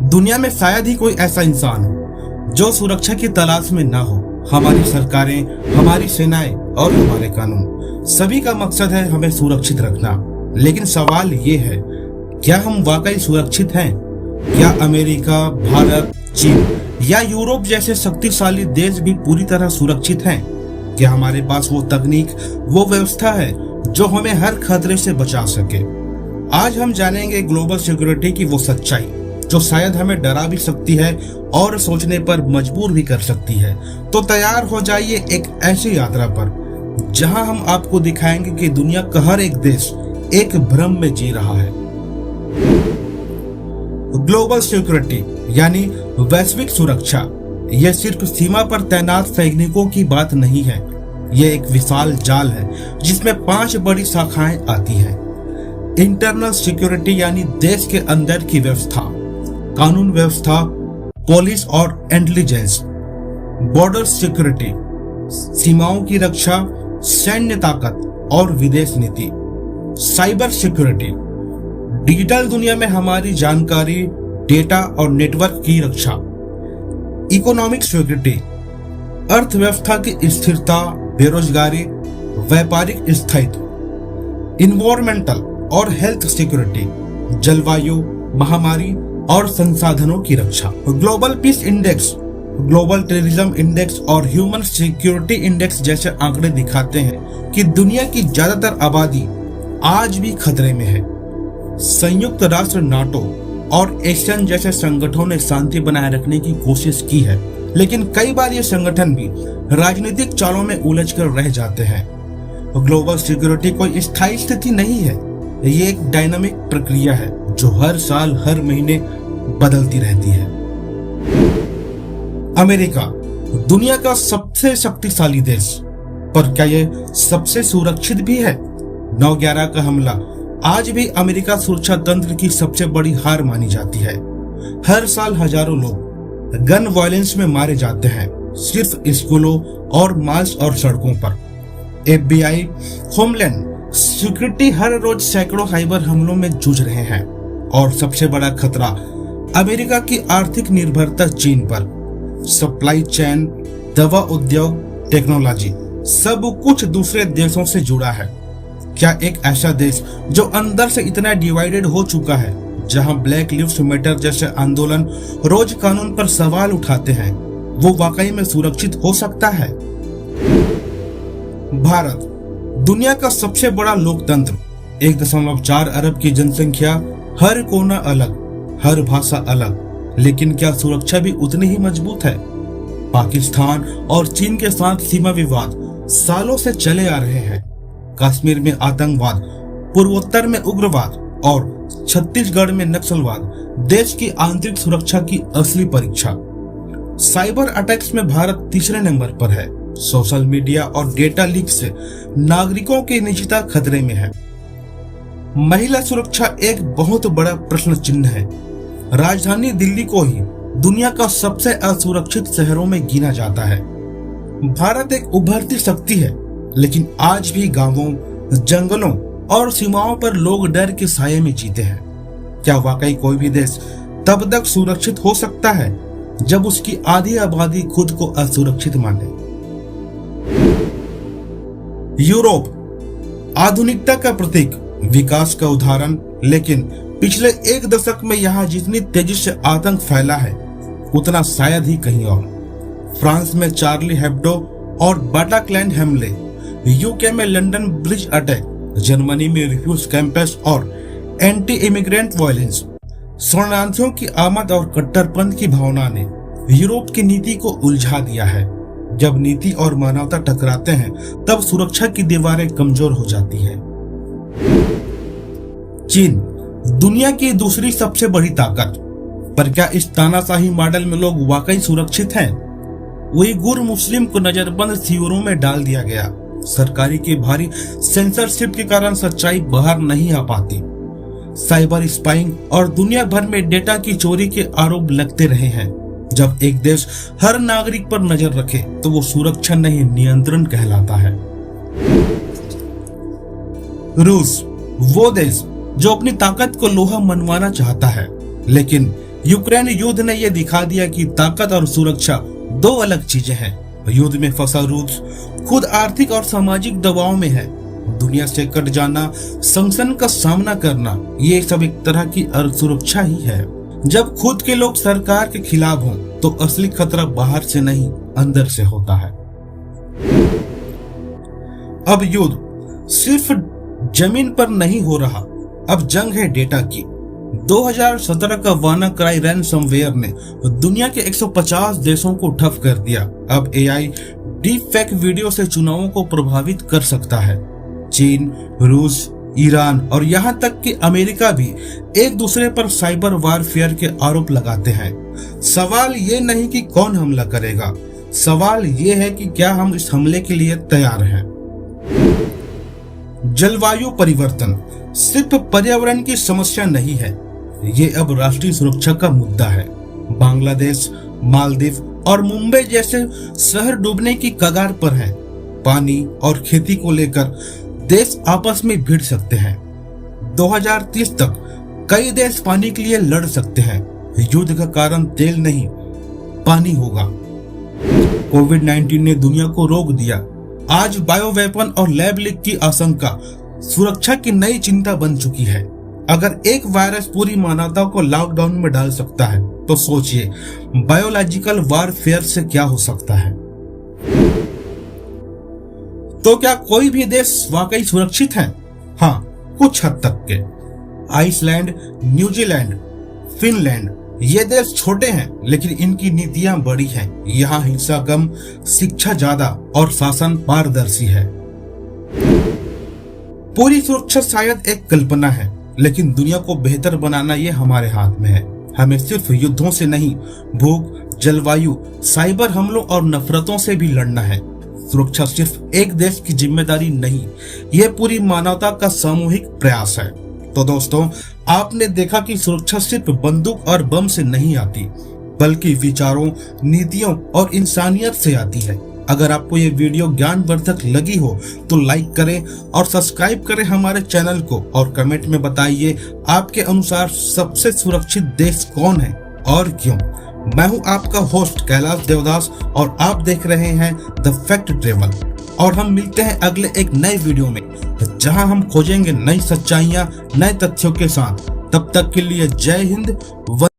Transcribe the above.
दुनिया में शायद ही कोई ऐसा इंसान हो जो सुरक्षा की तलाश में ना हो। हमारी सरकारें, हमारी सेनाएं और हमारे कानून, सभी का मकसद है हमें सुरक्षित रखना। लेकिन सवाल ये है, क्या हम वाकई सुरक्षित हैं? क्या अमेरिका, भारत, चीन या यूरोप जैसे शक्तिशाली देश भी पूरी तरह सुरक्षित हैं? क्या हमारे पास वो तकनीक, वो व्यवस्था है जो हमें हर खतरे से बचा सके? आज हम जानेंगे ग्लोबल सिक्योरिटी की वो सच्चाई जो शायद हमें डरा भी सकती है और सोचने पर मजबूर भी कर सकती है। तो तैयार हो जाइए एक ऐसी यात्रा पर जहां हम आपको दिखाएंगे कि दुनिया का हर एक देश एक भ्रम में जी रहा है। ग्लोबल सिक्योरिटी यानी वैश्विक सुरक्षा, यह सिर्फ सीमा पर तैनात सैनिकों की बात नहीं है। यह एक विशाल जाल है जिसमें 5 बड़ी शाखाएं आती हैं। इंटरनल सिक्योरिटी यानी देश के अंदर की व्यवस्था, कानून व्यवस्था, पुलिस और इंटेलिजेंस। बॉर्डर सिक्योरिटी, सीमाओं की रक्षा, सैन्य ताकत और विदेश नीति। साइबर सिक्योरिटी, डिजिटल दुनिया में हमारी जानकारी, डेटा और नेटवर्क की रक्षा। इकोनॉमिक सिक्योरिटी, अर्थव्यवस्था की स्थिरता, बेरोजगारी, व्यापारिक स्थायित्व। इन्वायरमेंटल और हेल्थ सिक्योरिटी, जलवायु, महामारी और संसाधनों की रक्षा। Global peace index, global terrorism index और ह्यूमन सिक्योरिटी इंडेक्स जैसे आंकड़े दिखाते हैं कि दुनिया की ज्यादातर आबादी आज भी खतरे में है। संयुक्त राष्ट्र, नाटो और एशियन जैसे संगठनों ने शांति बनाए रखने की कोशिश की है, लेकिन कई बार ये संगठन भी राजनीतिक चालों में उलझकर रह जाते हैं। ग्लोबल सिक्योरिटी कोई स्थायी स्थिति नहीं है, ये एक डायनामिक प्रक्रिया है जो हर साल, हर महीने बदलती रहती है। अमेरिका, दुनिया का सबसे शक्तिशाली देश, पर क्या ये सबसे सुरक्षित भी है? 9/11 का हमला आज भी अमेरिका सुरक्षा तंत्र की सबसे बड़ी हार मानी जाती है। हर साल हजारों लोग गन वायलेंस में मारे जाते हैं, सिर्फ स्कूलों और मॉल्स और सड़कों पर। FBI, होमलैंड सिक्योरिटी हर रोज सैकड़ों साइबर हमलों में जूझ रहे हैं। और सबसे बड़ा खतरा अमेरिका की आर्थिक निर्भरता चीन पर। सप्लाई चेन, दवा उद्योग, टेक्नोलॉजी, सब कुछ दूसरे देशों से जुड़ा है। क्या एक ऐसा देश जो अंदर से इतना डिवाइडेड हो चुका है, जहां ब्लैक लिव्स मैटर जैसे आंदोलन रोज कानून पर सवाल उठाते हैं, वो वाकई में सुरक्षित हो सकता है? भारत, दुनिया का सबसे बड़ा लोकतंत्र, 1.4 अरब की जनसंख्या, हर कोना अलग, हर भाषा अलग, लेकिन क्या सुरक्षा भी उतनी ही मजबूत है? पाकिस्तान और चीन के साथ सीमा विवाद सालों से चले आ रहे हैं। कश्मीर में आतंकवाद, पूर्वोत्तर में उग्रवाद और छत्तीसगढ़ में नक्सलवाद देश की आंतरिक सुरक्षा की असली परीक्षा। साइबर अटैक्स में भारत तीसरे नंबर पर है। सोशल मीडिया और डेटा लीक से नागरिकों की निजता खतरे में है। महिला सुरक्षा एक बहुत बड़ा प्रश्न चिन्ह है। राजधानी दिल्ली को ही दुनिया का सबसे असुरक्षित शहरों में गिना जाता है। भारत एक उभरती शक्ति है, लेकिन आज भी गांवों, जंगलों और सीमाओं पर लोग डर के साये में जीते हैं। क्या वाकई कोई भी देश तब तक सुरक्षित हो सकता है जब उसकी आधी आबादी खुद को असुरक्षित माने? यूरोप, आधुनिकता का प्रतीक, विकास का उदाहरण, लेकिन पिछले 1 दशक में यहाँ जितनी तेजी से आतंक फैला है उतना शायद ही कहीं और। फ्रांस में चार्ली हेब्डो और बैटाक्लैन हमले, यूके में लंदन ब्रिज अटैक, जर्मनी में रिफ्यूज कैंपस और एंटी इमिग्रेंट वायलेंस। शरणार्थियों की आमद और कट्टरपंथ की भावना ने यूरोप की नीति को उलझा दिया है। जब नीति और मानवता टकराते हैं तब सुरक्षा की दीवारें कमजोर हो जाती हैं। चीन, दुनिया की दूसरी सबसे बड़ी ताकत, पर क्या इस तानाशाही मॉडल में लोग वाकई सुरक्षित हैं? उइगुर मुस्लिम को नजरबंद शिविरों में डाल दिया गया। सरकारी की भारी सेंसरशिप के कारण सच्चाई बाहर नहीं आ पाती। साइबर स्पाइंग और दुनिया भर में डेटा की चोरी के आरोप लगते रहे हैं। जब एक देश हर नागरिक पर नजर रखे तो वो सुरक्षा नहीं, नियंत्रण कहलाता है। रूस, वो देश जो अपनी ताकत को लोहा मनवाना चाहता है, लेकिन यूक्रेन युद्ध ने यह दिखा दिया कि ताकत और सुरक्षा दो अलग चीजें हैं। युद्ध में फंसा रूस खुद आर्थिक और सामाजिक दबाव में है। दुनिया से कट जाना, संकट का सामना करना, ये सब एक तरह की असुरक्षा ही है। जब खुद के लोग सरकार के खिलाफ हों तो असली खतरा बाहर से नहीं, अंदर से होता है। अब युद्ध सिर्फ जमीन पर नहीं हो रहा, अब जंग है डेटा की। 2017 का वानाक्राई रैनसमवेयर ने दुनिया के 150 देशों को ठप कर दिया। अब एआई डीप फेक वीडियो से चुनावों को प्रभावित कर सकता है। चीन, रूस, ईरान और यहाँ तक कि अमेरिका भी एक दूसरे पर साइबर वारफेयर के आरोप लगाते हैं। सवाल ये नहीं कि कौन हमला करेगा, सवाल ये है कि क्या हम इस हमले के लिए तैयार हैं। जलवायु परिवर्तन सिर्फ पर्यावरण की समस्या नहीं है, ये अब राष्ट्रीय सुरक्षा का मुद्दा है। बांग्लादेश, मालदीव और मुंबई जैसे शहर डूबने की कगार पर है। पानी और खेती को लेकर देश आपस में भिड़ सकते हैं। 2030 तक कई देश पानी के लिए लड़ सकते हैं। युद्ध का कारण तेल नहीं, पानी होगा। कोविड-19 ने दुनिया को रोक दिया। आज बायो वेपन और लैब लीक की आशंका सुरक्षा की नई चिंता बन चुकी है। अगर एक वायरस पूरी मानवता को लॉकडाउन में डाल सकता है तो सोचिए बायोलॉजिकल वारफेयर से क्या हो सकता है। तो क्या कोई भी देश वाकई सुरक्षित है? हाँ, कुछ हद तक के। आइसलैंड, न्यूजीलैंड, फिनलैंड, ये देश छोटे हैं लेकिन इनकी नीतियां बड़ी हैं। यहाँ हिंसा कम, शिक्षा ज्यादा और शासन पारदर्शी है। पूरी सुरक्षा शायद एक कल्पना है, लेकिन दुनिया को बेहतर बनाना ये हमारे हाथ में है। हमें सिर्फ युद्धों से नहीं, भूख, जलवायु, साइबर हमलों और नफरतों से भी लड़ना है। सुरक्षा सिर्फ एक देश की जिम्मेदारी नहीं, यह पूरी मानवता का सामूहिक प्रयास है। तो दोस्तों, आपने देखा कि सुरक्षा सिर्फ बंदूक और बम से नहीं आती, बल्कि विचारों, नीतियों और इंसानियत से आती है। अगर आपको ये वीडियो ज्ञानवर्धक लगी हो तो लाइक करें और सब्सक्राइब करें हमारे चैनल को, और कमेंट में बताइए आपके अनुसार सबसे सुरक्षित देश कौन है और क्यों। मैं हूं आपका होस्ट कैलाश देवदास और आप देख रहे हैं द फैक्ट ट्रेवल, और हम मिलते हैं अगले एक नए वीडियो में जहां हम खोजेंगे नई सच्चाइयां नए तथ्यों के साथ। तब तक के लिए जय हिंद।